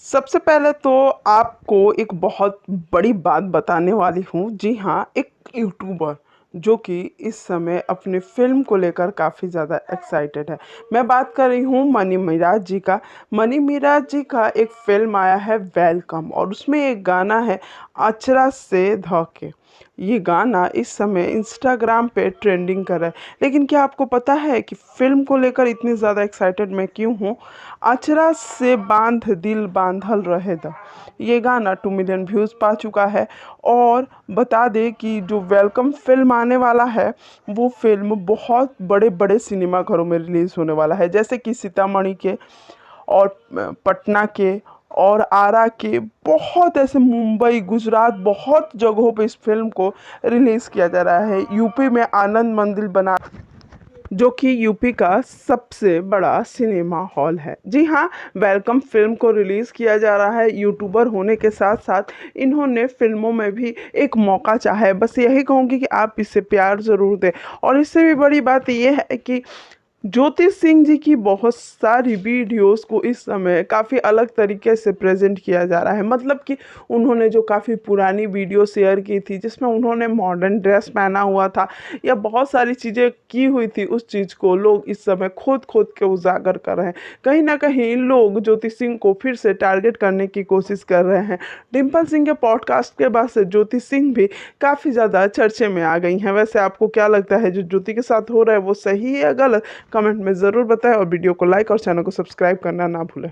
सबसे पहले तो आपको एक बहुत बड़ी बात बताने वाली हूँ। जी हाँ, एक यूट्यूबर जो कि इस समय अपनी फ़िल्म को लेकर काफ़ी ज़्यादा एक्साइटेड है। मैं बात कर रही हूँ मनी मिराज जी का। मनी मिराज जी का एक फ़िल्म आया है वेलकम और उसमें एक गाना है अचरा से धोके। ये गाना इस समय इंस्टाग्राम पे ट्रेंडिंग कर रहा है। लेकिन क्या आपको पता है कि फ़िल्म को लेकर इतनी ज़्यादा एक्साइटेड मैं क्यों हूँ? अचरा से बांध दिल बांधल रहे दा ये गाना 2 मिलियन व्यूज़ पा चुका है। और बता दें कि जो वेलकम फ़िल्म आने वाला है, वो फ़िल्म बहुत बड़े-बड़े सिनेमा घरों में रिलीज़ होने वाला है। जैसे कि सीतामढ़ी के और पटना के और आरा के बहुत ऐसे मुंबई, गुजरात बहुत जगहों पे इस फ़िल्म को रिलीज़ किया जा रहा है। यूपी में आनंद मंदिर बना जो कि यूपी का सबसे बड़ा सिनेमा हॉल है। जी हाँ, वेलकम फ़िल्म को रिलीज़ किया जा रहा है। यूट्यूबर होने के साथ-साथ इन्होंने फ़िल्मों में भी एक मौका चाहा है। बस यही कहूँगी कि आप इसे प्यार ज़रूर दें। और इससे भी बड़ी बात ये है कि ज्योति सिंह जी की बहुत सारी वीडियोस को इस समय काफ़ी अलग तरीके से प्रेजेंट किया जा रहा है। मतलब कि उन्होंने जो काफ़ी पुरानी वीडियो शेयर की थी जिसमें उन्होंने मॉडर्न ड्रेस पहना हुआ था या बहुत सारी चीज़ें की हुई थी, उस चीज़ को लोग इस समय खोद खोद के उजागर कर रहे हैं। कहीं ना कहीं लोग ज्योति सिंह को फिर से टारगेट करने की कोशिश कर रहे हैं। डिम्पल सिंह के पॉडकास्ट के बाद से ज्योति सिंह भी काफ़ी ज़्यादा चर्चे में आ गई हैं। वैसे आपको क्या लगता है जो ज्योति के साथ हो रहा है वो सही है या गलत? कमेंट में ज़रूर बताएं और वीडियो को लाइक और चैनल को सब्सक्राइब करना ना भूलें।